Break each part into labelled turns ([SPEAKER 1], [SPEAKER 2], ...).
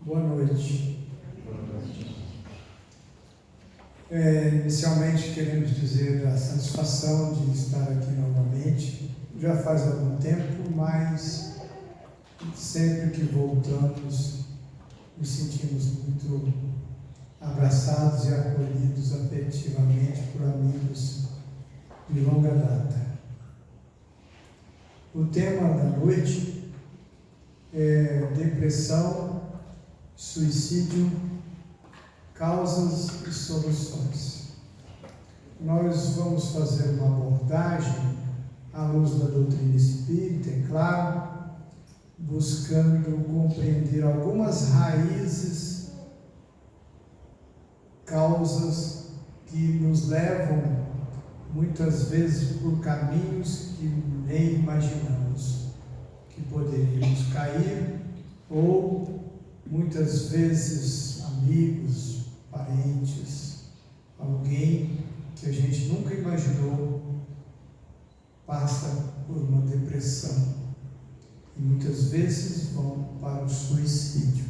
[SPEAKER 1] Boa noite. Inicialmente queremos dizer a satisfação de estar aqui novamente. Já faz algum tempo, mas sempre que voltamos nos sentimos muito abraçados e acolhidos afetivamente por amigos de longa data. O tema da noite é depressão, suicídio, causas e soluções. Nós vamos fazer uma abordagem à luz da doutrina espírita, é claro, buscando compreender algumas raízes, causas que nos levam muitas vezes por caminhos que nem imaginamos que poderíamos cair, ou muitas vezes amigos, parentes, alguém que a gente nunca imaginou passa por uma depressão e muitas vezes vão para o suicídio.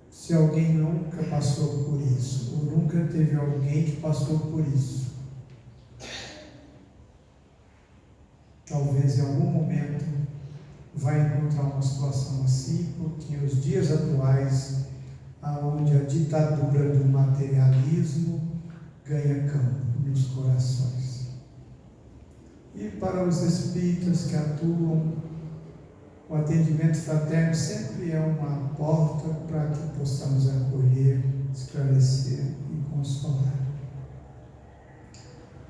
[SPEAKER 1] Se alguém nunca passou por isso, ou nunca teve alguém que passou por isso, talvez em algum momento vai encontrar uma situação assim, porque os dias atuais, onde a ditadura do materialismo ganha campo nos corações. E para os espíritas que atuam, o atendimento fraterno sempre é uma porta para que possamos acolher, esclarecer e consolar.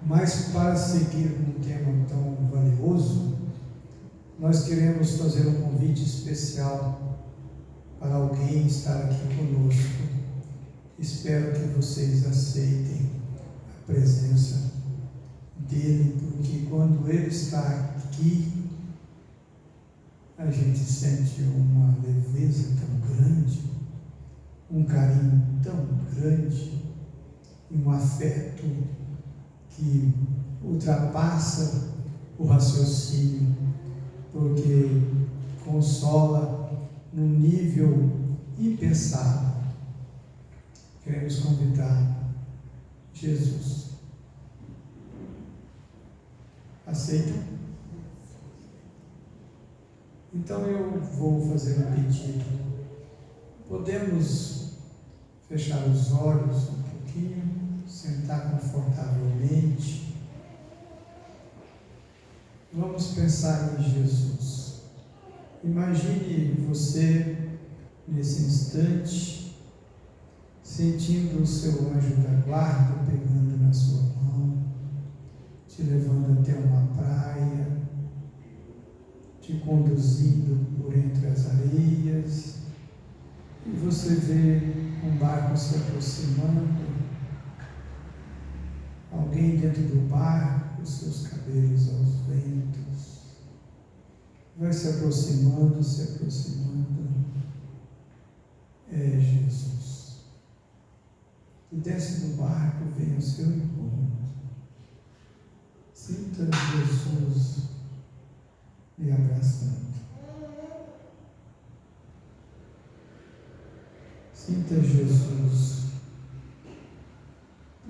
[SPEAKER 1] Mas para seguir um tema tão valioso, nós queremos fazer um convite especial para alguém estar aqui conosco. Espero que vocês aceitem a presença dele, porque quando ele está aqui, a gente sente uma leveza tão grande, um carinho tão grande e um afeto que ultrapassa o raciocínio, porque consola num nível impensável. Queremos convidar Jesus. Aceitam? Então eu vou fazer um pedido. Podemos fechar os olhos um pouquinho, sentar confortavelmente. Vamos pensar em Jesus. Imagine você, nesse instante, sentindo o seu anjo da guarda pegando na sua mão, te levando até uma praia, te conduzindo por entre as areias, e você vê um barco se aproximando, alguém dentro do barco, seus cabelos aos ventos, vai se aproximando, é Jesus. E desce do barco, vem ao seu encontro. Sinta Jesus lhe abraçando. Sinta Jesus,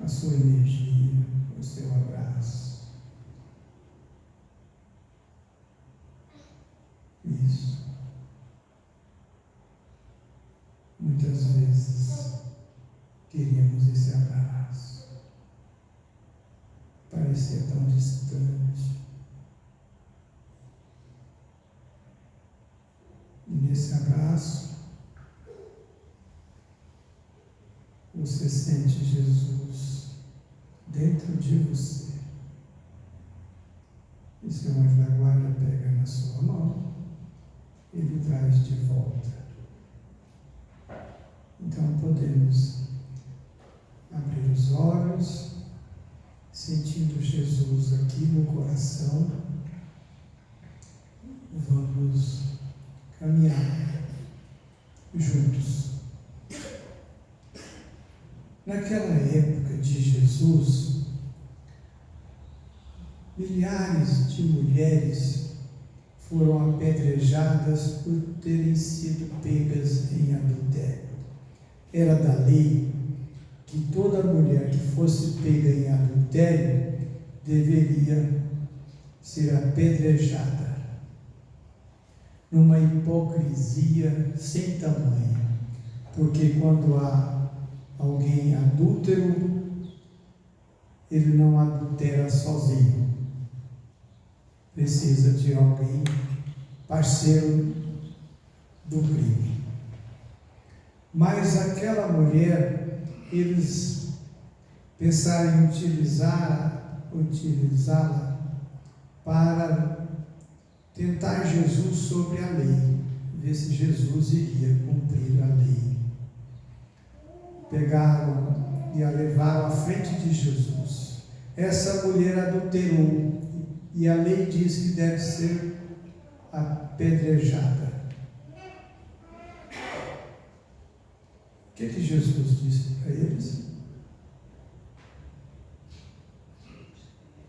[SPEAKER 1] a sua energia, o seu abraço. Isso. Muitas vezes queríamos esse abraço. Parecia tão distante. E nesse abraço, você sente Jesus dentro de você. E seu anjo da guarda pega na sua mão, ele traz de volta. Então podemos abrir os olhos, sentindo Jesus aqui no coração. Vamos caminhar juntos. Naquela época de Jesus, milhares de mulheres foram apedrejadas por terem sido pegas em adultério. Era da lei que toda mulher que fosse pega em adultério deveria ser apedrejada, numa hipocrisia sem tamanho, porque quando há alguém adúltero, ele não adultera sozinho, precisa de alguém parceiro do crime. Mas aquela mulher, eles pensaram em utilizá-la para tentar Jesus sobre a lei, ver se Jesus iria cumprir a lei. Pegaram e a levaram à frente de Jesus. Essa mulher adulterou e a lei diz que deve ser apedrejada. O que Jesus disse para eles?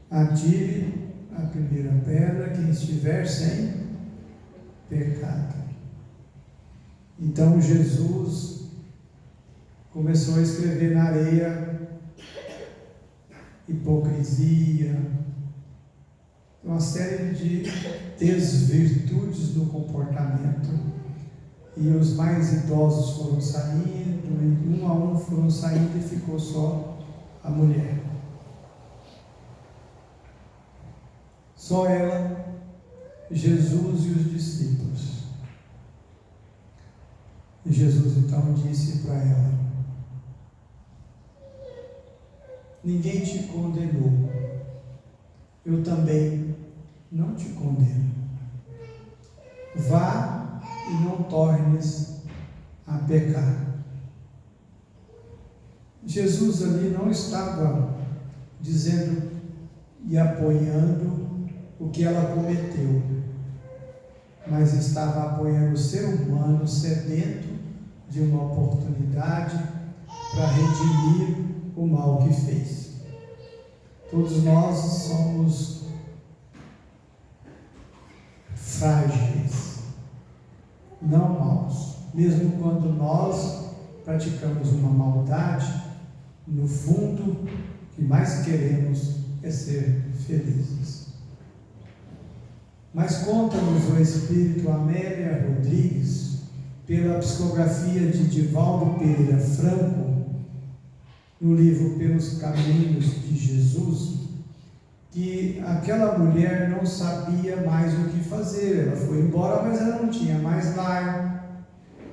[SPEAKER 1] Atire a primeira pedra quem estiver sem pecado. Então Jesus começou a escrever na areia hipocrisia, uma série de desvirtudes do comportamento, e os mais idosos foram saindo, e um a um foram saindo, e ficou só a mulher. Só ela, Jesus e os discípulos. E Jesus então disse para ela: ninguém te condenou, eu também não te condeno. Vá e não tornes a pecar. Jesus ali não estava dizendo e apoiando o que ela cometeu, mas estava apoiando o ser humano sedento de uma oportunidade para redimir o mal que fez. Todos nós somos frágeis, não maus. Mesmo quando nós praticamos uma maldade, no fundo, o que mais queremos é ser felizes. Mas conta-nos o Espírito Amélia Rodrigues, pela psicografia de Divaldo Pereira Franco, no livro Pelos Caminhos de Jesus, que aquela mulher não sabia mais o que fazer. Ela foi embora, mas ela não tinha mais lar,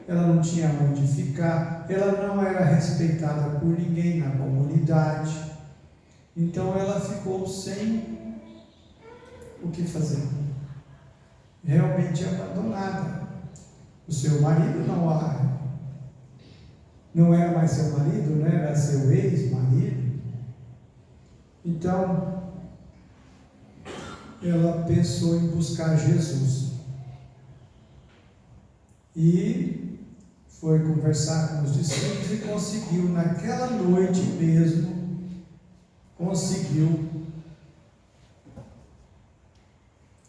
[SPEAKER 1] ela não tinha onde ficar, ela não era respeitada por ninguém na comunidade, então ela ficou sem o que fazer, realmente abandonada. O seu marido não era mais seu marido, né? Era seu ex-marido. Então ela pensou em buscar Jesus e foi conversar com os discípulos e conseguiu, naquela noite mesmo,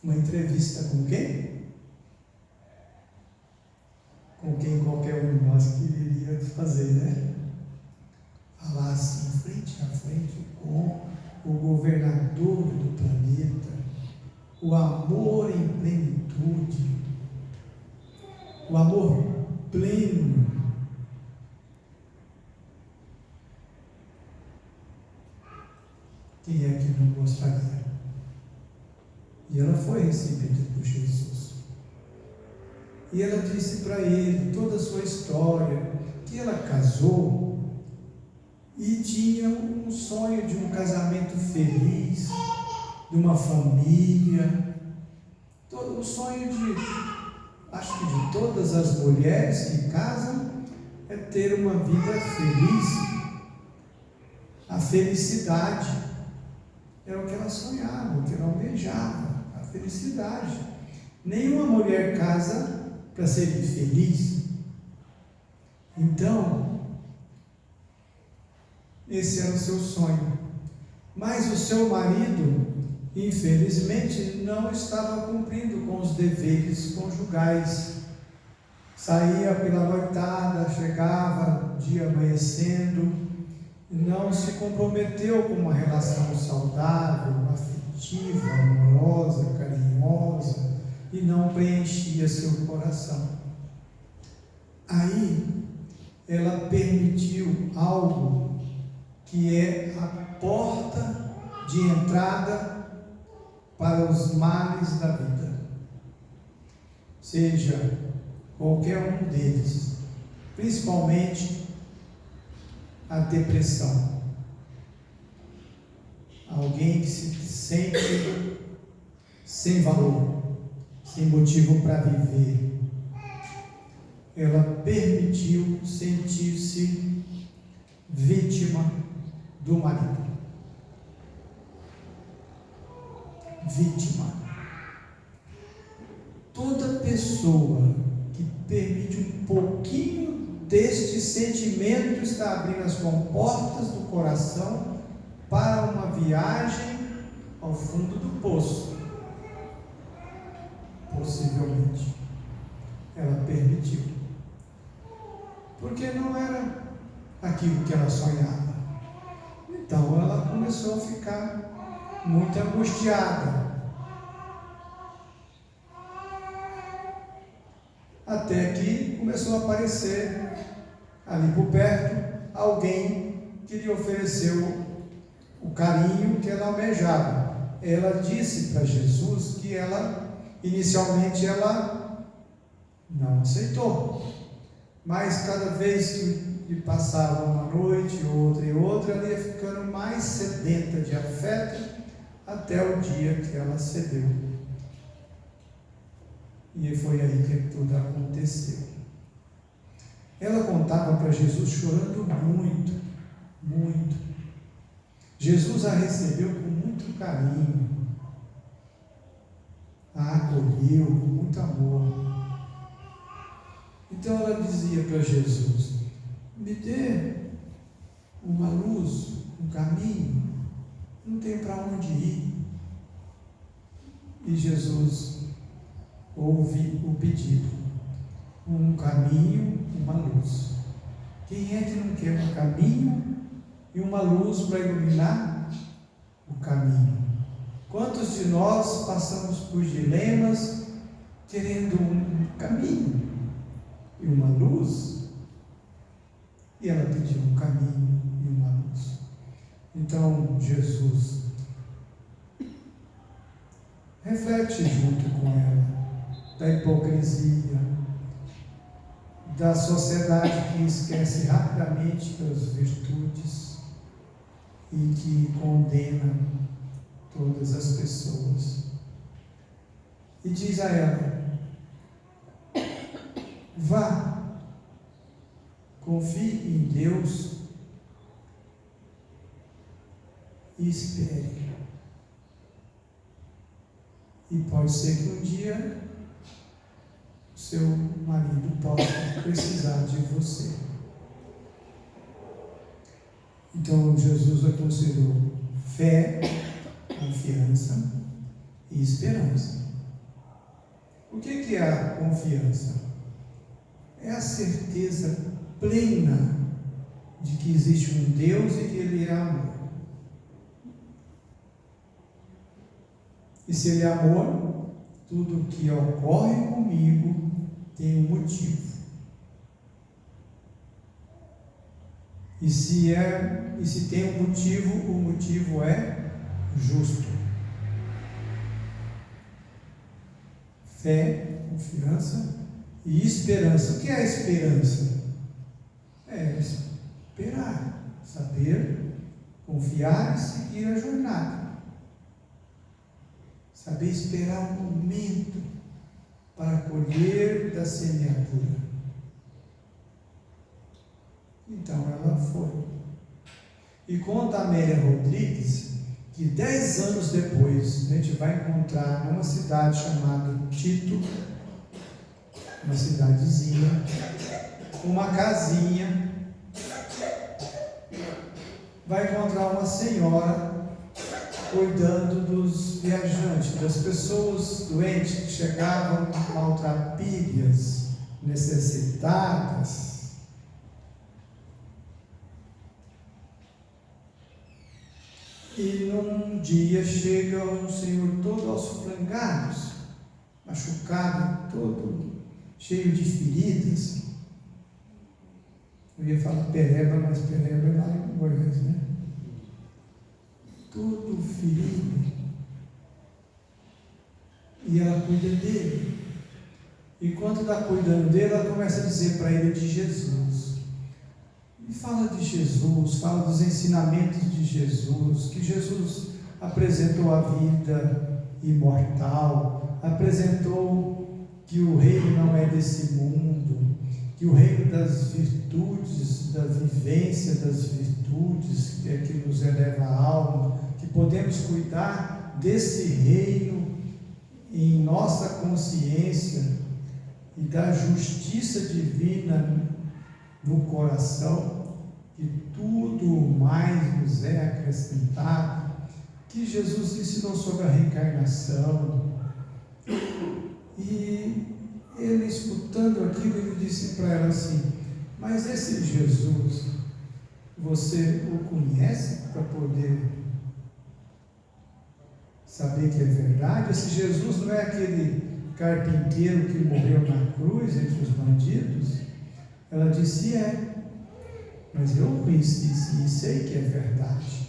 [SPEAKER 1] uma entrevista com quem? Com quem qualquer um de nós queria fazer, né? Falar assim, frente a frente com o governador do planeta, o amor em plenitude, o amor pleno. Quem é que não gostaria? E ela foi recebida por Jesus. E ela disse para ele toda a sua história, que ela casou e tinha um sonho de um casamento feliz, de uma família, todo o sonho acho que de todas as mulheres que casam, é ter uma vida feliz. A felicidade é o que ela sonhava, o que ela almejava, a felicidade. Nenhuma mulher casa para ser infeliz. Então, esse era o seu sonho. Mas o seu marido infelizmente, não estava cumprindo com os deveres conjugais. Saía pela noitada, chegava dia amanhecendo, não se comprometeu com uma relação saudável, afetiva, amorosa, carinhosa, e não preenchia seu coração. Aí, ela permitiu algo que é a porta de entrada para os males da vida, seja qualquer um deles, principalmente a depressão. Alguém que se sente sem valor, sem motivo para viver. Ela permitiu sentir-se vítima do marido. Vítima. Toda pessoa que permite um pouquinho deste sentimento está abrindo as comportas do coração para uma viagem ao fundo do poço. Possivelmente. Ela permitiu. Porque não era aquilo que ela sonhava. Então ela começou a ficar muito angustiada. Até que começou a aparecer ali por perto alguém que lhe ofereceu o carinho que ela almejava. Ela disse para Jesus que inicialmente ela não aceitou, mas cada vez que passava uma noite, outra e outra, ela ia ficando mais sedenta de afeto, até o dia que ela cedeu. E foi aí que tudo aconteceu. Ela contava para Jesus chorando muito, muito. Jesus a recebeu com muito carinho, a acolheu com muito amor. Então ela dizia para Jesus: me dê uma luz, um caminho, não tem para onde ir. E Jesus ouve o pedido: um caminho, uma luz. Quem é que não quer um caminho e uma luz para iluminar o caminho? Quantos de nós passamos por dilemas querendo um caminho e uma luz? E ela pediu um caminho e uma luz. Então Jesus reflete junto com ela da hipocrisia, da sociedade que esquece rapidamente das virtudes e que condena todas as pessoas. E diz a ela: vá, confie em Deus e espere. E pode ser que um dia seu marido possa precisar de você. Então Jesus aconselhou fé, confiança e esperança. O que é a confiança? É a certeza plena de que existe um Deus e que Ele é amor. E se Ele é amor, tudo que ocorre comigo tem um motivo. E se tem um motivo, o motivo é justo. Fé, confiança e esperança. O que é a esperança? É esperar, saber, confiar e seguir a jornada. Saber esperar um momento para colher da semeadura. Então ela foi. E conta a Amélia Rodrigues que 10 anos depois a gente vai encontrar numa cidade chamada Tito, uma cidadezinha, uma casinha, vai encontrar uma senhora cuidando dos viajantes, das pessoas doentes que chegavam maltrapilhas, necessitadas. E num dia chega um senhor todo aos frangalhos, machucado, todo cheio de feridas. Eu ia falar Pereba, mas Pereba é lá em Goiás, né? Todo ferido. E ela cuida dele. E quando está cuidando dele, ela começa a dizer para ele de Jesus. E fala de Jesus, fala dos ensinamentos de Jesus, que Jesus apresentou a vida imortal, apresentou que o reino não é desse mundo, que o reino das virtudes, da vivência das virtudes, que é que nos eleva a alma, que podemos cuidar desse reino em nossa consciência e da justiça divina no coração, que tudo mais nos é acrescentado, que Jesus ensinou sobre a reencarnação. E ele, escutando aquilo, ele disse para ela assim: mas esse Jesus, você o conhece para poder saber que é verdade? Esse Jesus não é aquele carpinteiro que morreu na cruz entre os bandidos? Ela disse: é, mas eu o conheci e sei que é verdade.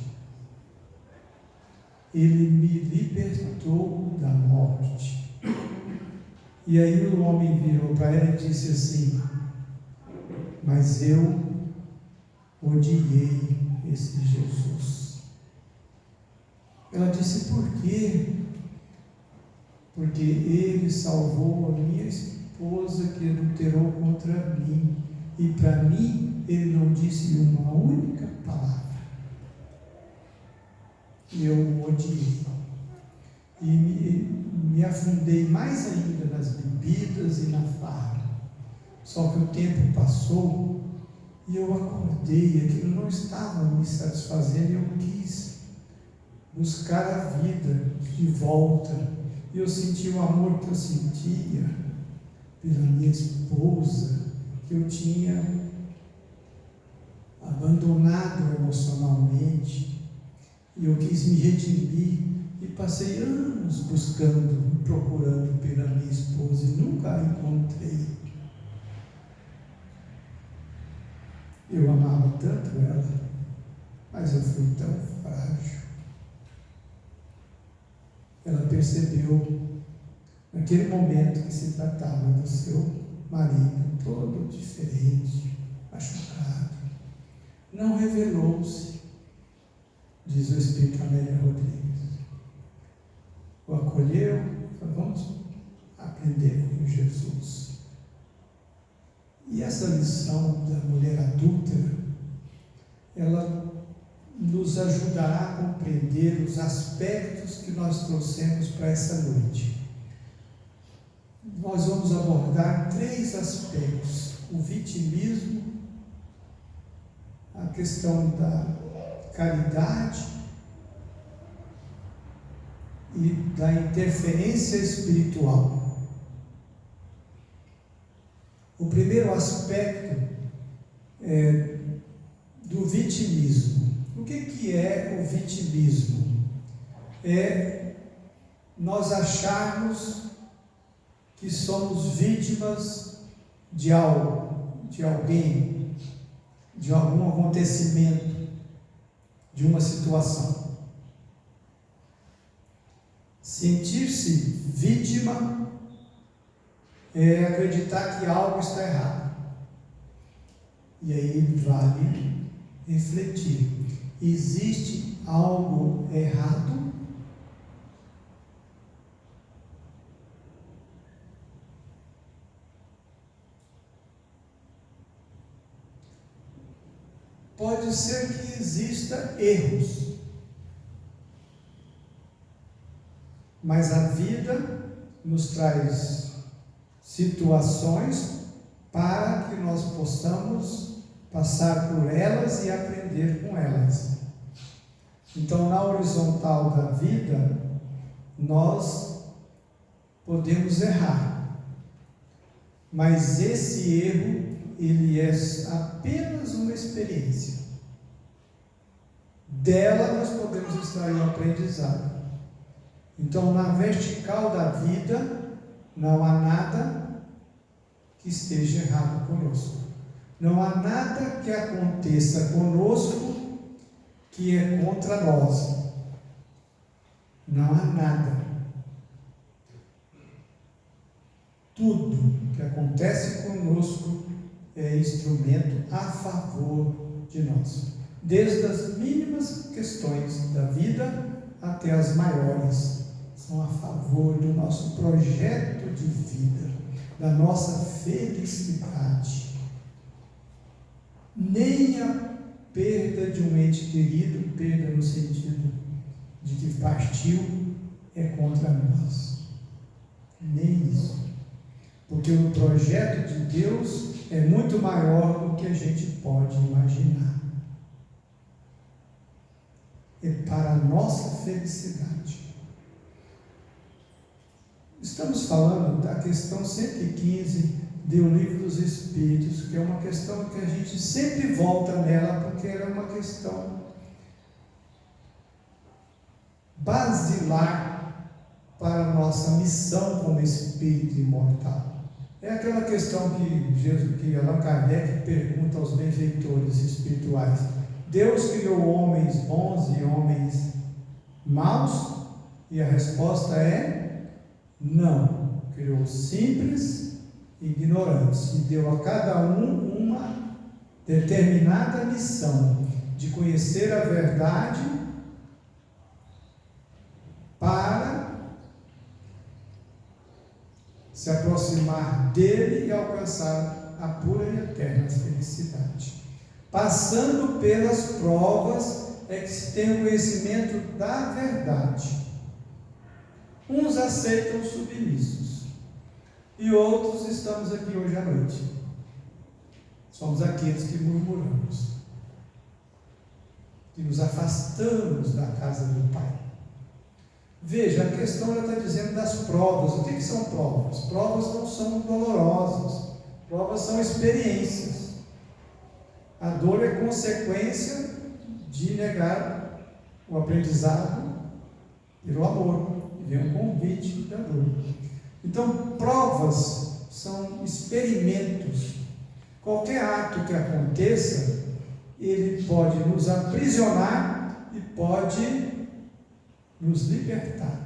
[SPEAKER 1] Ele me libertou da morte. E aí o homem virou para ela e disse assim: mas eu odiei esse Jesus. Ela disse: por quê? Porque ele salvou a minha esposa que adulterou contra mim, e para mim ele não disse uma única palavra. E eu o odiei. E me afundei mais ainda nas bebidas e na farra. Só que o tempo passou e eu acordei, aquilo não estava me satisfazendo, e eu quis buscar a vida de volta. E eu senti o amor que eu sentia pela minha esposa, que eu tinha abandonado emocionalmente. E eu quis me redimir e passei anos buscando, procurando pela minha esposa e nunca a encontrei. Eu amava tanto ela, mas eu fui tão frágil. Ela percebeu naquele momento que se tratava do seu marido todo diferente, machucado. Não revelou-se, diz o Espírito Amélia Rodrigues. O acolheu, falou: vamos aprender com Jesus. E essa lição da mulher adúltera, ela nos ajudará a compreender os aspectos que nós trouxemos para essa noite. Nós vamos abordar 3 aspectos: o vitimismo, a questão da caridade e da interferência espiritual. O primeiro aspecto é do vitimismo. O que é o vitimismo? É nós acharmos que somos vítimas de algo, de alguém, de algum acontecimento, de uma situação. Sentir-se vítima é acreditar que algo está errado. E aí vale refletir: existe algo errado? Pode ser que exista erros, mas a vida nos traz situações para que nós possamos passar por elas e aprender com elas. Então, na horizontal da vida, nós podemos errar, mas esse erro, ele é apenas uma experiência. Dela nós podemos extrair um aprendizado. Então, na vertical da vida, não há nada que esteja errado conosco. Não há nada que aconteça conosco que é contra nós. Não há nada. Tudo que acontece conosco é instrumento a favor de nós. Desde as mínimas questões da vida até as maiores, são a favor do nosso projeto de vida, da nossa felicidade. Nem a perda de um ente querido, perda no sentido de que partiu, é contra nós. Nem isso. Porque o projeto de Deus é muito maior do que a gente pode imaginar. É para a nossa felicidade. Estamos falando da questão 115 do Livro dos Espíritos, que é uma questão que a gente sempre volta nela, porque ela é uma questão basilar para a nossa missão como espírito imortal. É aquela questão que Allan Kardec pergunta aos benfeitores espirituais: Deus criou homens bons e homens maus? E a resposta é não. Criou simples e ignorantes, e deu a cada um uma determinada missão de conhecer a verdade para se aproximar dele e alcançar a pura e eterna felicidade. Passando pelas provas é que se tem o conhecimento da verdade. Uns aceitam submissos e outros estamos aqui hoje à noite. Somos aqueles que murmuramos, que nos afastamos da casa do Pai. Veja, a questão ela está dizendo das provas. O que são provas? Provas não são dolorosas, provas são experiências. A dor é consequência de negar o aprendizado pelo amor, e vem um convite da dor. Então, provas são experimentos. Qualquer ato que aconteça, ele pode nos aprisionar e pode nos libertar.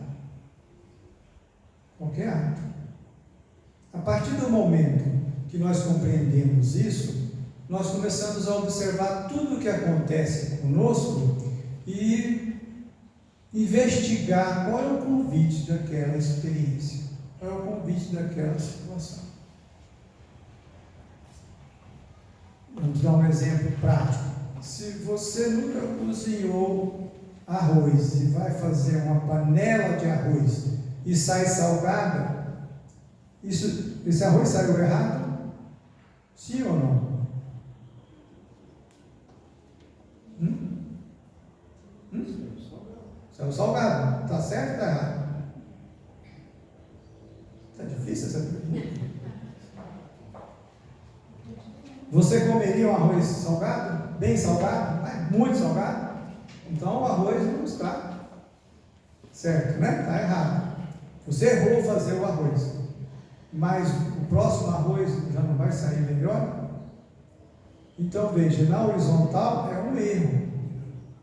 [SPEAKER 1] Qualquer ato. A partir do momento que nós compreendemos isso, nós começamos a observar tudo o que acontece conosco e investigar qual é o convite daquela experiência, qual é o convite daquela situação. Vamos dar um exemplo prático. Se você nunca cozinhou arroz e vai fazer uma panela de arroz e sai salgada, esse arroz saiu errado? Sim ou não? Saiu salgado. Está certo ou está errado? Está difícil essa pergunta. Você comeria um arroz salgado? Bem salgado? Muito salgado? Então o arroz não está certo, né? Está errado. Você errou fazer o arroz, mas o próximo arroz já não vai sair melhor? Então veja, na horizontal é um erro,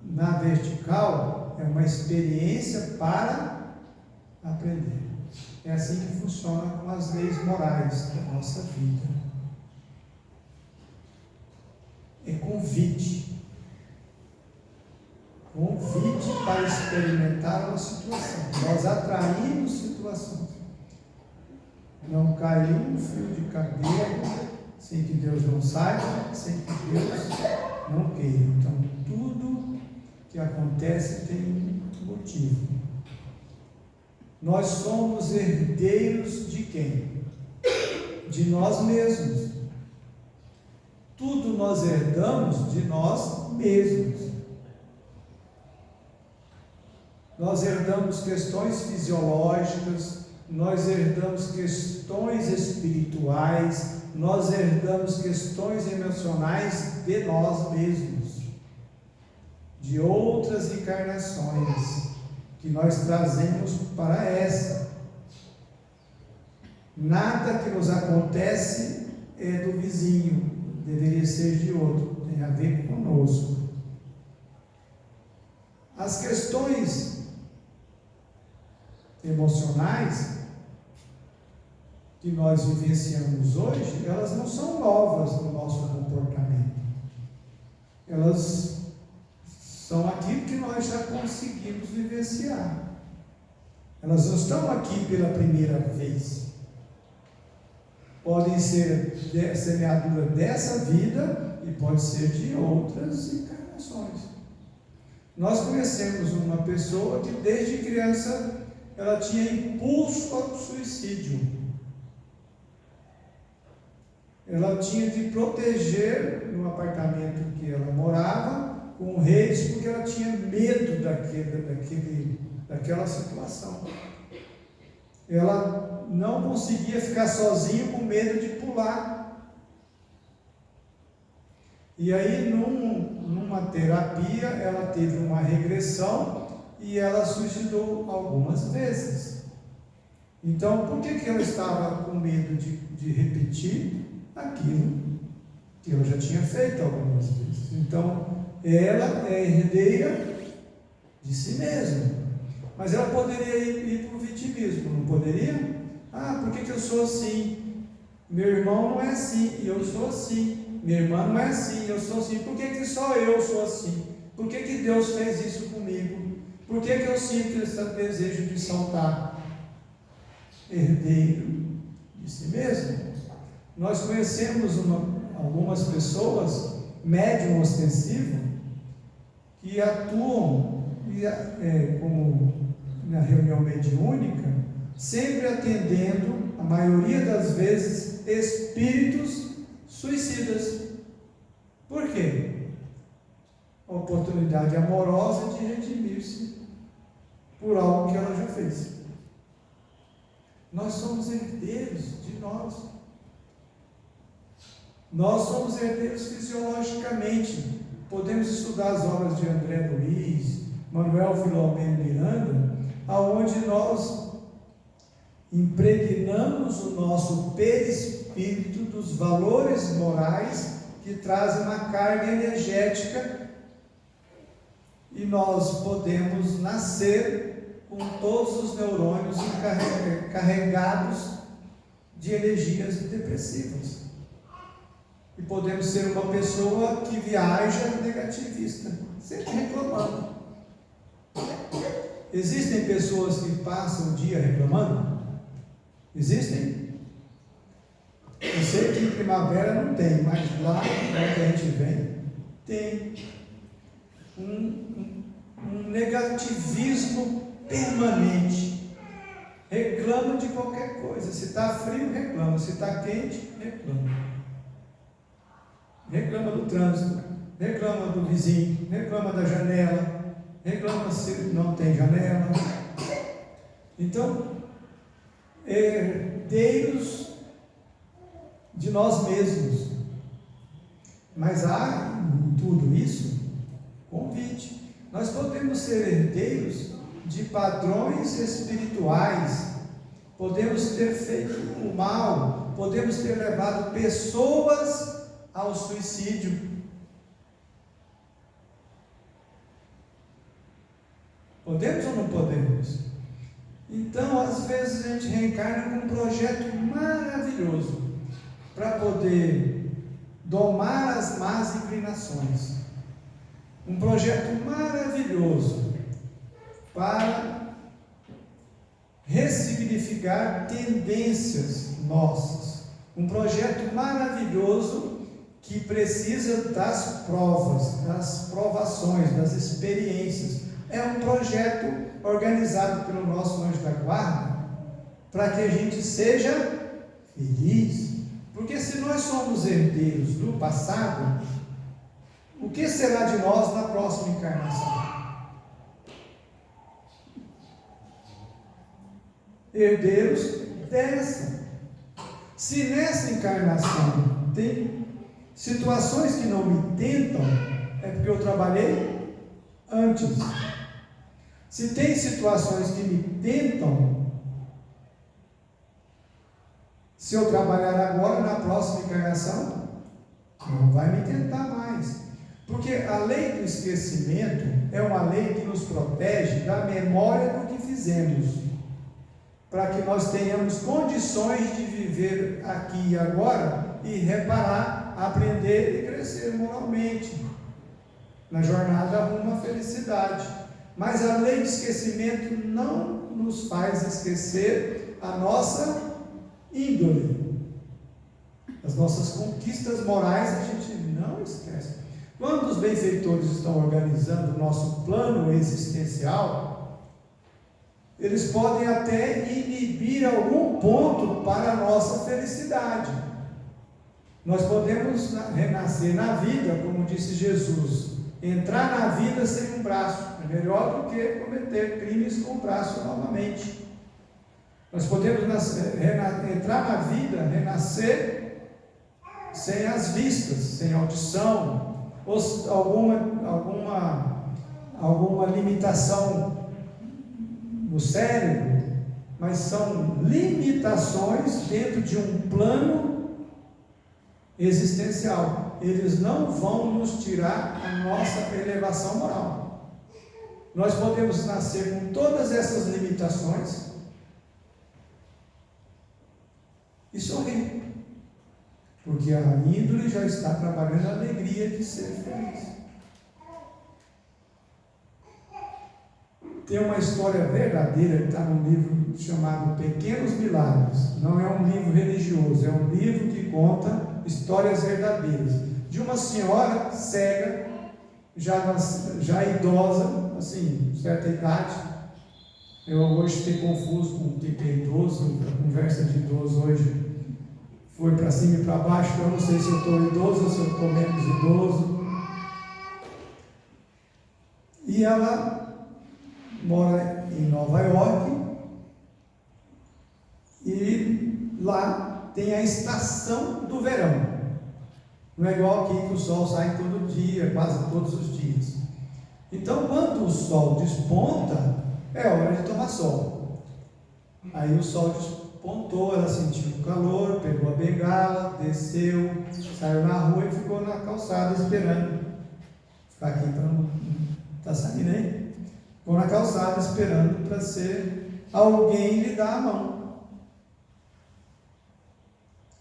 [SPEAKER 1] na vertical é uma experiência para aprender. É assim que funciona com as leis morais da nossa vida. É convite. Convite para experimentar uma situação. Nós atraímos situações. Não caiu um fio de cabelo sem que Deus não saiba, sem que Deus não queira. Então, tudo que acontece tem um motivo. Nós somos herdeiros de quem? De nós mesmos. Tudo nós herdamos de nós mesmos. nós herdamos questões fisiológicas, nós herdamos questões espirituais, nós herdamos questões emocionais de nós mesmos, de outras encarnações que nós trazemos para essa. Nada que nos acontece é do vizinho, deveria ser de outro, tem a ver conosco. As questões emocionais que nós vivenciamos hoje, elas não são novas no nosso comportamento. Elas são aquilo que nós já conseguimos vivenciar. Elas não estão aqui pela primeira vez. Podem ser semeadura dessa vida e pode ser de outras encarnações. Nós conhecemos uma pessoa que desde criança ela tinha impulso ao suicídio. Ela tinha de proteger no apartamento que ela morava com redes, porque ela tinha medo daquela situação. Ela não conseguia ficar sozinha com medo de pular. E aí, numa terapia, ela teve uma regressão e ela suicidou algumas vezes. Então, por que ela estava com medo de repetir aquilo que ela já tinha feito algumas vezes? Então, ela é herdeira de si mesma. Mas ela poderia ir para o vitimismo, não poderia? Por que eu sou assim? Meu irmão não é assim, e eu sou assim. Minha irmã não é assim, eu sou assim. Por que só eu sou assim? Por que Deus fez isso comigo? Por que eu sinto esse desejo de saltar? Herdeiro de si mesmo. Nós conhecemos algumas pessoas, médium ostensivo, que atuam como na reunião mediúnica, sempre atendendo, a maioria das vezes, espíritos suicidas. Por quê? A oportunidade amorosa de redimir-se por algo que ela já fez. Nós somos herdeiros de nós. Nós somos herdeiros fisiologicamente. Podemos estudar as obras de André Luiz, Manuel Filomeno Miranda, aonde nós impregnamos o nosso perispírito dos valores morais que trazem uma carga energética, e nós podemos nascer com todos os neurônios carregados de energias depressivas, e podemos ser uma pessoa que viaja negativista, sempre reclamando. Existem pessoas que passam o dia reclamando? Existem? Eu sei que em primavera não tem, mas lá onde a gente vem, tem um negativismo permanente. Reclama de qualquer coisa. Se está frio, reclama. Se está quente, reclama. Reclama do trânsito, reclama do vizinho, reclama da janela, reclama se não tem janela. Então, herdeiros de nós mesmos. Mas há em tudo isso convite. Nós podemos ser herdeiros de padrões espirituais, podemos ter feito o mal, podemos ter levado pessoas ao suicídio. Podemos ou não podemos? Então, às vezes a gente reencarna com um projeto maravilhoso para poder domar as más inclinações. Um projeto maravilhoso para ressignificar tendências nossas. Um projeto maravilhoso que precisa das provas, das provações, das experiências. É um projeto organizado pelo nosso anjo da guarda para que a gente seja feliz. Porque se nós somos herdeiros do passado, o que será de nós na próxima encarnação? herdeiros dessa. Se nessa encarnação tem situações que não me tentam, é porque eu trabalhei antes. Se tem situações que me tentam, se eu trabalhar agora, na próxima encarnação, não vai me tentar mais. Porque a lei do esquecimento é uma lei que nos protege da memória do que fizemos, para que nós tenhamos condições de viver aqui e agora e reparar, aprender e crescer moralmente na jornada rumo à felicidade. Mas a lei do esquecimento não nos faz esquecer a nossa índole, as nossas conquistas morais a gente não esquece. Quando os benfeitores estão organizando o nosso plano existencial, eles podem até inibir algum ponto para a nossa felicidade. Nós podemos renascer na vida, como disse Jesus, entrar na vida sem um braço é melhor do que cometer crimes com o braço novamente. Nós podemos entrar na vida, renascer sem as vistas, sem audição, ou alguma limitação no cérebro, mas são limitações dentro de um plano existencial. Eles não vão nos tirar a nossa elevação moral. Nós podemos nascer com todas essas limitações e sorrir, porque a índole já está trabalhando a alegria de ser feliz. Tem uma história verdadeira que está num livro chamado Pequenos Milagres. Não é um livro religioso, é um livro que conta histórias verdadeiras de uma senhora cega, já idosa, assim, certa idade. Eu hoje fiquei confuso com o que é idoso, a conversa de idoso hoje foi para cima e para baixo, eu não sei se eu estou idoso ou se eu estou menos idoso. E ela mora em Nova York, e lá tem a estação do verão. Não é igual aqui que o sol sai todo dia, quase todos os dias. Então, quando o sol desponta, é hora de tomar sol. Aí o sol despontou, ela sentiu o calor, pegou a bengala, desceu, saiu na rua e ficou na calçada esperando. Ficar aqui para não estar saindo aí. Ficou na calçada esperando para ser alguém lhe dar a mão.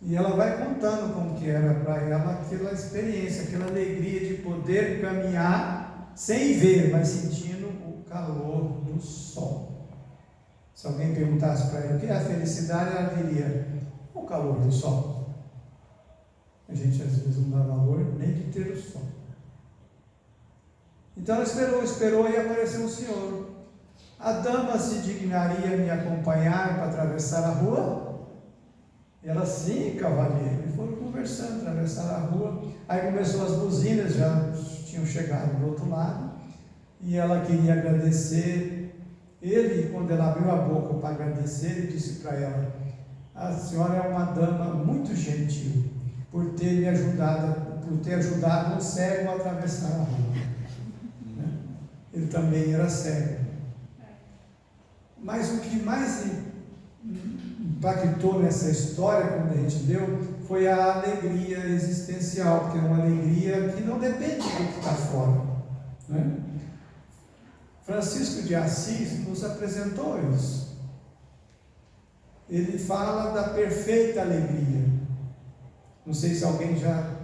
[SPEAKER 1] E ela vai contando como que era para ela aquela experiência, aquela alegria de poder caminhar sem ver, mas sentindo o calor do sol. Se alguém perguntasse para ela o que é a felicidade, ela diria: o calor do sol. A gente às vezes não dá valor nem de ter o sol. Então ela esperou e apareceu um senhor. A dama se dignaria me acompanhar para atravessar a rua? E ela, sim, cavalheiro. E foram conversando, atravessaram a rua. Aí começou as buzinas, já tinham chegado do outro lado. E ela queria agradecer. Ele, quando ela abriu a boca para agradecer, ele disse para ela: a senhora é uma dama muito gentil, por ter ajudado um cego a atravessar a rua. Ele também era cego. Mas o que mais impactou nessa história, quando a gente leu, foi a alegria existencial, porque é uma alegria que não depende do que está fora, né? Francisco de Assis nos apresentou isso. Ele fala da perfeita alegria. Não sei se alguém já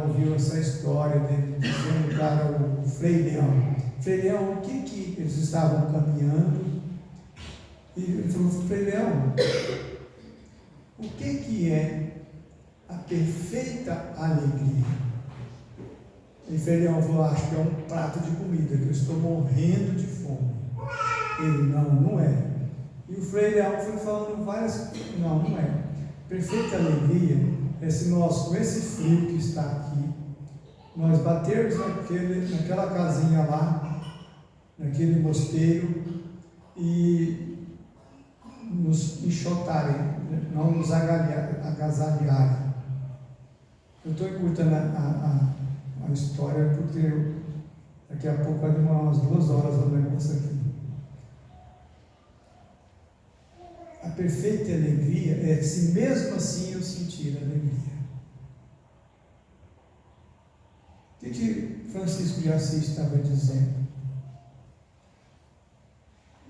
[SPEAKER 1] ouviu essa história dele dizendo para o Frei Leão: Frei Leão, o que eles estavam caminhando? E ele falou: Frei Leão, o que é a perfeita alegria? E Frei Leão falou: acho que é um prato de comida, que eu estou morrendo de fome. Ele: não é. E o Frei Leão foi falando várias coisas: não é. Perfeita alegria é se nós, com esse frio que está aqui, nós batermos naquela casinha lá, naquele mosteiro, e nos enxotarem, não nos agasalharem. Eu estou encurtando a história porque daqui a pouco vai demorar umas 2 horas o negócio aqui. A perfeita alegria é se mesmo assim eu sentir alegria. O que Francisco de Assis estava dizendo?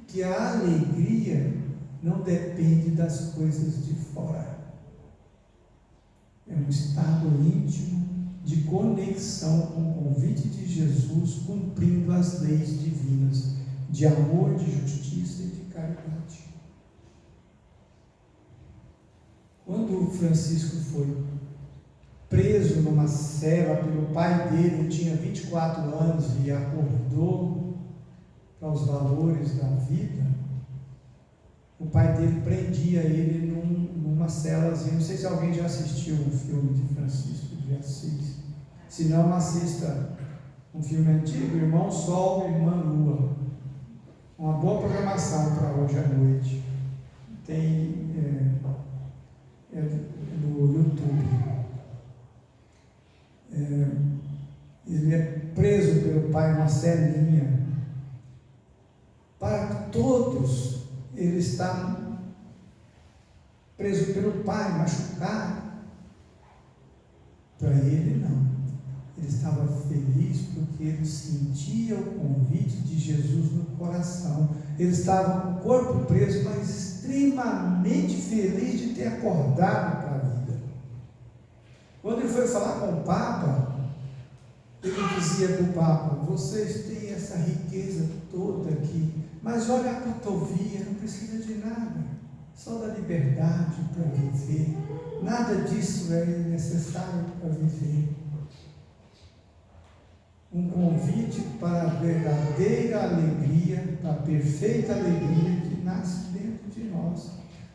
[SPEAKER 1] Que a alegria não depende das coisas de fora. É um estado íntimo de conexão com o convite de Jesus, cumprindo as leis divinas de amor, de justiça e de caridade. Quando Francisco foi preso numa cela pelo pai dele, ele tinha 24 anos e acordou para os valores da vida, o pai dele prendia ele numa celazinha. Não sei se alguém já assistiu um filme de Francisco de Assis. Se não, assista um filme antigo, Irmão Sol e Irmã Lua. Uma boa programação para hoje à noite. Tem no YouTube. Ele é preso pelo pai numa celinha. Para todos, ele está preso pelo pai, machucado. Para ele, não. Ele estava feliz porque ele sentia o convite de Jesus no coração. Ele estava com o corpo preso, mas extremamente feliz de ter acordado para a vida. Quando ele foi falar com o Papa, ele dizia para o Papa: vocês têm essa riqueza toda aqui, mas olha a cotovia, não precisa de nada, só da liberdade para viver. Nada disso é necessário para viver. Um convite para a verdadeira alegria, para a perfeita alegria que nasce dentro de nós.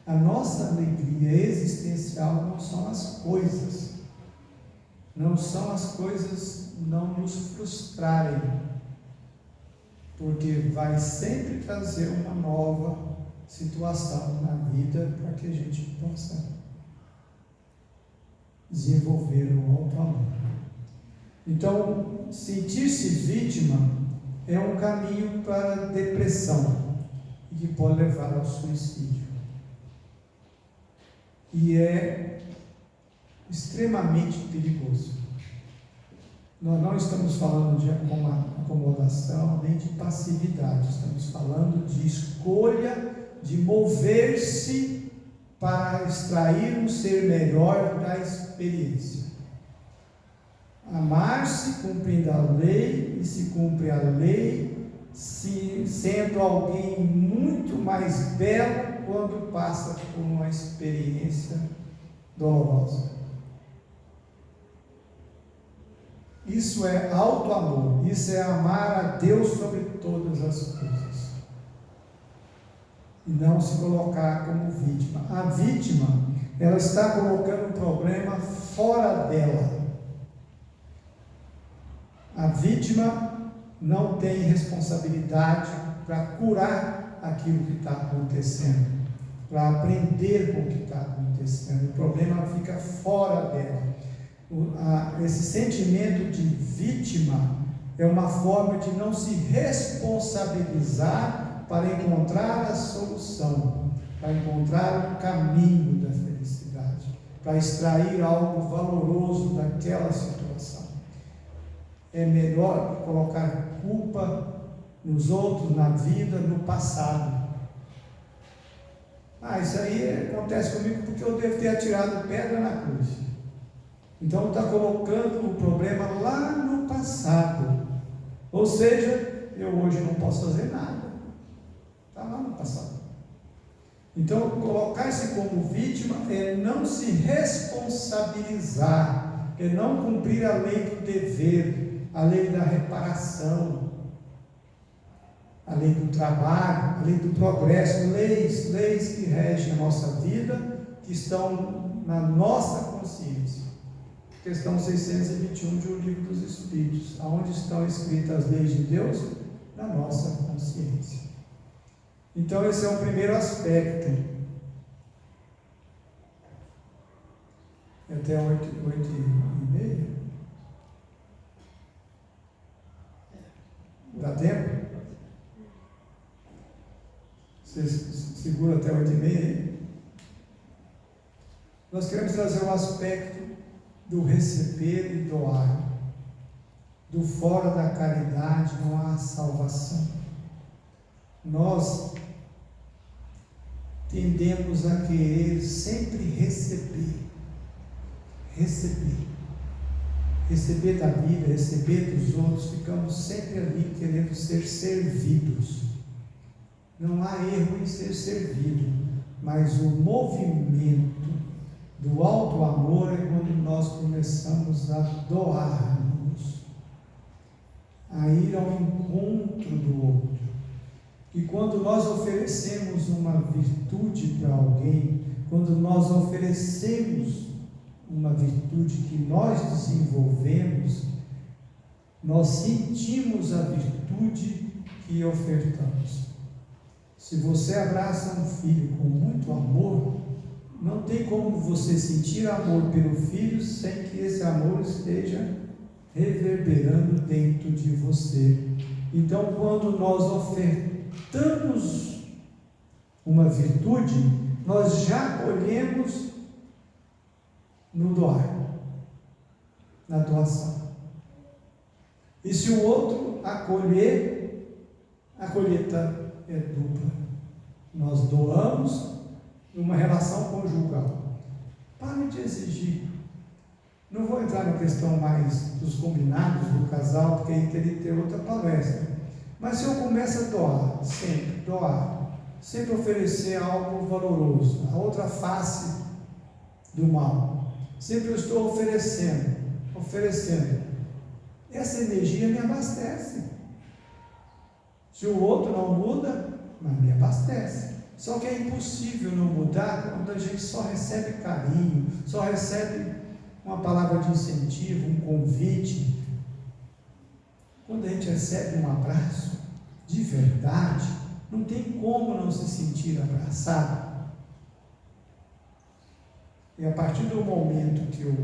[SPEAKER 1] A nossa alegria existencial não são as coisas, não são as coisas não nos frustrarem, porque vai sempre trazer uma nova situação na vida para que a gente possa desenvolver o alto amor. Então, sentir-se vítima é um caminho para a depressão e que pode levar ao suicídio. E é extremamente perigoso. Nós não estamos falando de acomodação nem de passividade, estamos falando de escolha, de mover-se para extrair um ser melhor da experiência. Amar-se cumprindo a lei, e se cumpre a lei, sendo alguém muito mais belo quando passa por uma experiência dolorosa. Isso é auto-amor, isso é amar a Deus sobre todas as coisas. E não se colocar como vítima. A vítima, ela está colocando um problema fora dela. A vítima não tem responsabilidade para curar aquilo que está acontecendo, para aprender com o que está acontecendo. O problema fica fora dela. Esse sentimento de vítima é uma forma de não se responsabilizar para encontrar a solução, para encontrar o caminho da felicidade, para extrair algo valoroso daquela situação. É melhor colocar culpa nos outros, na vida, no passado. Isso aí acontece comigo porque eu devo ter atirado pedra na cruz. Então está colocando o problema lá no passado. Ou seja, eu hoje não posso fazer nada. Está lá no passado. Então, colocar-se como vítima é não se responsabilizar, é não cumprir a lei do dever, a lei da reparação, a lei do trabalho, a lei do progresso, leis que regem a nossa vida, que estão na nossa consciência. Questão 621 de O Livro dos Espíritos, onde estão escritas as leis de Deus? Na nossa consciência. Então esse é o primeiro aspecto até 8h30? Dá tempo? Você segura até 8h30 aí? Nós queremos trazer o aspecto do receber e doar. Do fora da caridade não há salvação. Nós tendemos a querer sempre receber da vida, receber dos outros, ficamos sempre ali querendo ser servidos. Não há erro em ser servido, mas o movimento do alto amor é quando nós começamos a doar-nos, a ir ao encontro do outro. E quando nós oferecemos uma virtude para alguém, quando nós oferecemos uma virtude que nós desenvolvemos, nós sentimos a virtude que ofertamos. Se você abraça um filho com muito amor, não tem como você sentir amor pelo filho sem que esse amor esteja reverberando dentro de você. Então, quando nós ofertamos uma virtude, nós já colhemos no doar, na doação. E se o outro acolher, a colheita é dupla. Nós doamos numa relação conjugal. Pare de exigir. Não vou entrar na questão mais dos combinados do casal, porque aí teria que ter outra palestra. Mas se eu começo a doar, sempre oferecer algo valoroso, a outra face do mal, sempre eu estou oferecendo, essa energia me abastece. Se o outro não muda, mas me abastece. Só que é impossível não mudar quando a gente só recebe carinho, só recebe uma palavra de incentivo, um convite. Quando a gente recebe um abraço de verdade, não tem como não se sentir abraçado. E a partir do momento que eu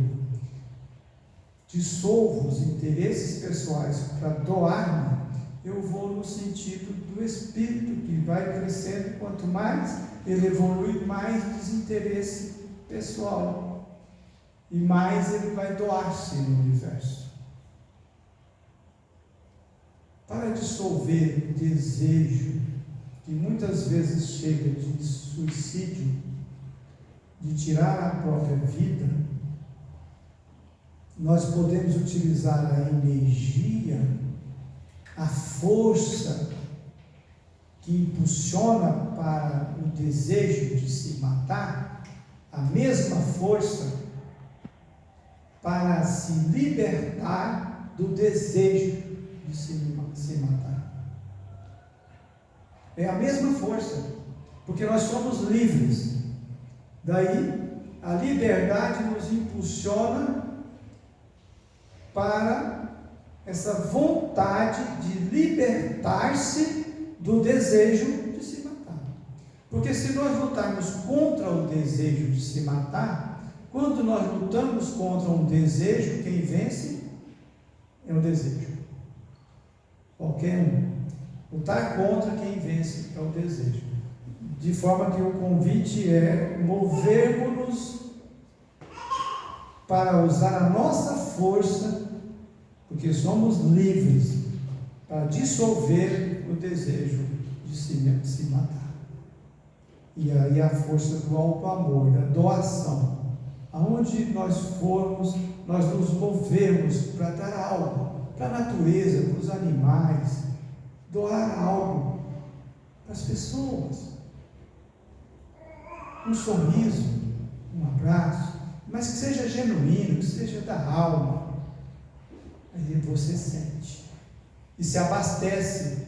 [SPEAKER 1] dissolvo os interesses pessoais para doar-me, eu vou no sentido do espírito, que vai crescendo. Quanto mais ele evolui, mais desinteresse pessoal, e mais ele vai doar-se no universo. Para dissolver o desejo, que muitas vezes chega de suicídio, de tirar a própria vida, nós podemos utilizar a energia, a força que impulsiona para o desejo de se matar, a mesma força para se libertar do desejo de se matar. É a mesma força, porque nós somos livres. Daí, a liberdade nos impulsiona para essa vontade de libertar-se do desejo de se matar. Porque se nós lutarmos contra o desejo de se matar, quando nós lutamos contra um desejo, quem vence é o desejo. Qualquer um. Lutar contra, quem vence é o desejo. De forma que o convite é movermos-nos para usar a nossa força, porque somos livres, para dissolver o desejo de se matar. E aí a força do alto amor, da doação. Aonde nós formos, nós nos movemos para dar algo para a natureza, para os animais, doar algo para as pessoas. Um sorriso, um abraço, mas que seja genuíno, que seja da alma. Aí você sente e se abastece.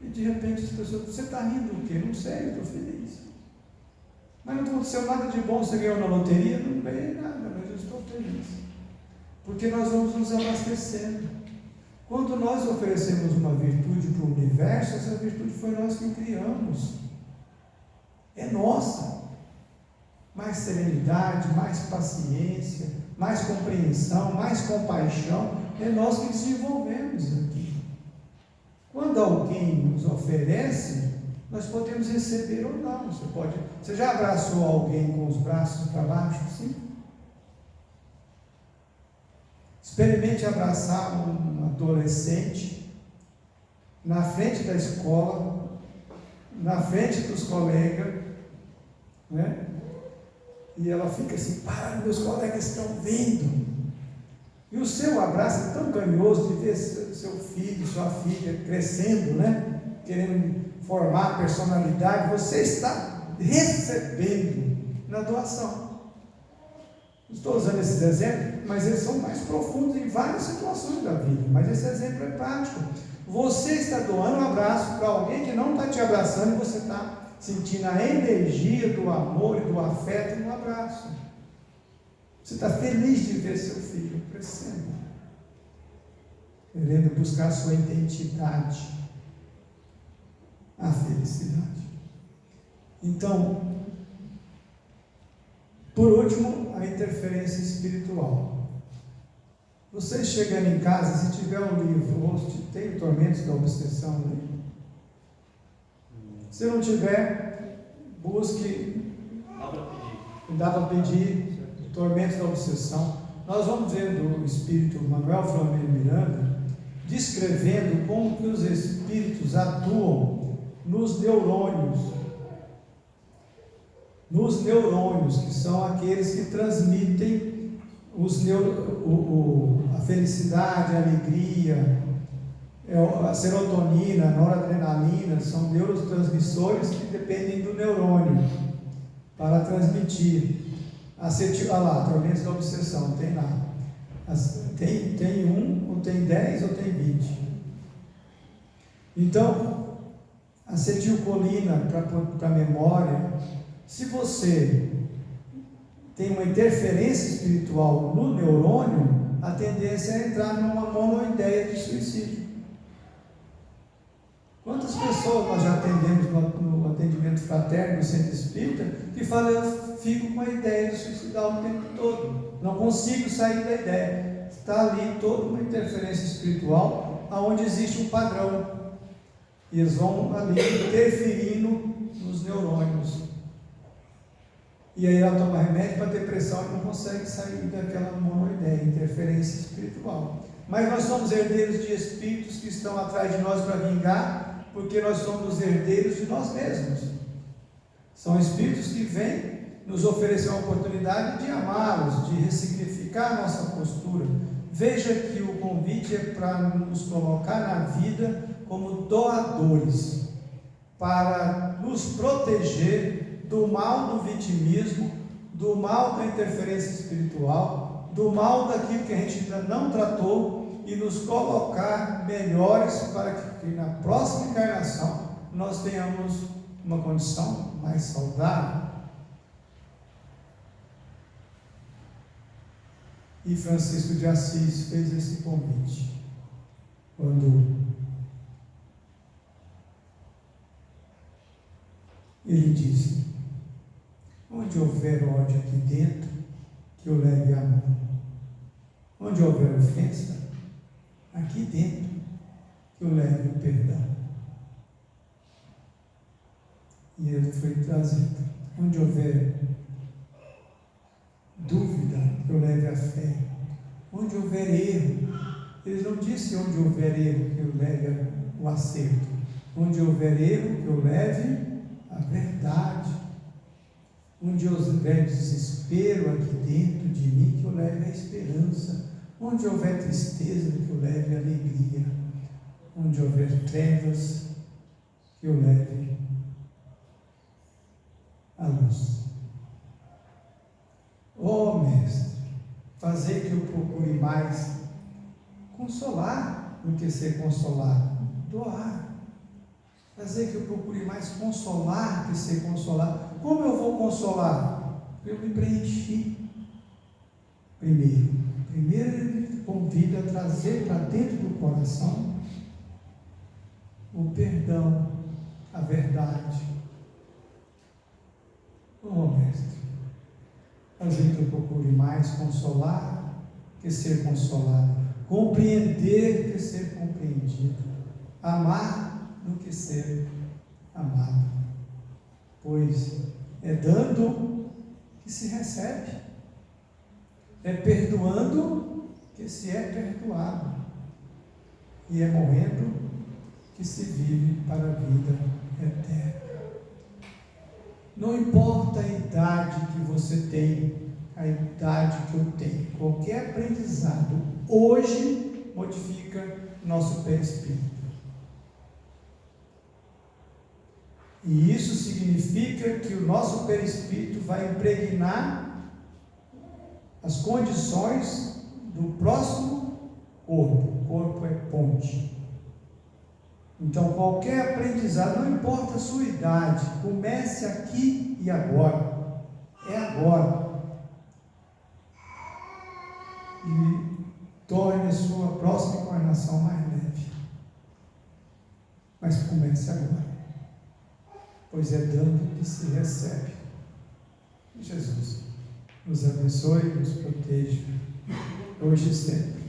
[SPEAKER 1] E de repente as pessoas, você está rindo o quê? Não sei, eu estou feliz. Mas não aconteceu nada de bom, você ganhou na loteria? Não ganhei nada, mas eu estou feliz. Porque nós vamos nos abastecendo. Quando nós oferecemos uma virtude para o universo, essa virtude foi nós que criamos. É nossa. mais serenidade, mais paciência, mais compreensão, mais compaixão, é nós que desenvolvemos aqui. Quando alguém nos oferece, nós podemos receber ou não. Você já abraçou alguém com os braços para baixo, sim? Experimente abraçar um adolescente na frente da escola, na frente dos colegas, né? E ela fica assim: para, meus colegas estão vendo. E o seu abraço é tão carinhoso de ver seu filho, sua filha crescendo, né? Querendo formar personalidade. Você está recebendo na doação. Estou usando esses exemplos, mas eles são mais profundos em várias situações da vida. Mas esse exemplo é prático. Você está doando um abraço para alguém que não está te abraçando, e você está sentindo a energia do amor e do afeto no abraço. Você está feliz de ver seu filho crescendo, querendo buscar sua identidade, a felicidade. Então, por último, a interferência espiritual. Você chegando em casa, se tiver um livro, ou se tem Tormentos da Obsessão, né? Se não tiver, busque. Dá para pedir Tormentos da Obsessão. Nós vamos ver do espírito Manuel Flamengo Miranda descrevendo como que os espíritos atuam nos neurônios. Nos neurônios, que são aqueles que transmitem a felicidade, a alegria, a serotonina, a noradrenalina, são neurotransmissores que dependem do neurônio para transmitir. Olha lá, Tormentos da Obsessão, tem lá. Tem 1, ou tem 10, ou tem 20. Então, acetilcolina para a memória. Se você tem uma interferência espiritual no neurônio, a tendência é entrar numa monoideia de suicídio. Quantas pessoas nós já atendemos no atendimento fraterno, no centro espírita, que falam: eu fico com a ideia de suicidar o tempo todo, não consigo sair da ideia. Está ali toda uma interferência espiritual, onde existe um padrão, e eles vão ali interferindo nos neurônios. E aí ela toma remédio para depressão e não consegue sair daquela monoideia, interferência espiritual. Mas nós somos herdeiros de espíritos que estão atrás de nós para vingar, porque nós somos herdeiros de nós mesmos. São espíritos que vêm nos oferecer uma oportunidade de amá-los, de ressignificar a nossa postura. Veja que o convite é para nos colocar na vida como doadores, para nos proteger do mal do vitimismo, do mal da interferência espiritual, do mal daquilo que a gente ainda não tratou, e nos colocar melhores para que na próxima encarnação nós tenhamos uma condição mais saudável. E Francisco de Assis fez esse convite quando ele disse: onde houver ódio aqui dentro, que eu leve amor. Onde houver ofensa, aqui dentro, que eu leve o perdão. E ele foi trazido. Onde houver dúvida, que eu leve a fé. Onde houver erro, ele não disse onde houver erro, que eu leve o acerto. Onde houver erro, que eu leve a verdade. Onde houver desespero aqui dentro de mim, que eu leve a esperança. Onde houver tristeza, que eu leve a alegria. Onde houver trevas, que eu leve a luz. Ó Mestre, fazer que eu procure mais consolar do que ser consolado. Doar. Fazer que eu procure mais consolar que ser consolado. Como eu vou consolar? Eu me preenchi. Primeiro ele convida a trazer para dentro do coração o perdão, a verdade. Oh, Mestre, a gente procure mais consolar que ser consolado, compreender que ser compreendido, amar do que ser amado, pois é dando que se recebe, é perdoando que se é perdoado, e é morrendo que se vive para a vida eterna. Não importa a idade que você tem, a idade que eu tenho, qualquer aprendizado hoje modifica nosso perispírito. E isso significa que o nosso perispírito vai impregnar as condições do próximo corpo. O corpo é ponte. Então, qualquer aprendizado, não importa a sua idade, comece aqui e agora. É agora. E torne a sua próxima encarnação mais leve. Mas comece agora. Pois é dando que se recebe. Jesus nos abençoe e nos proteja, hoje e sempre.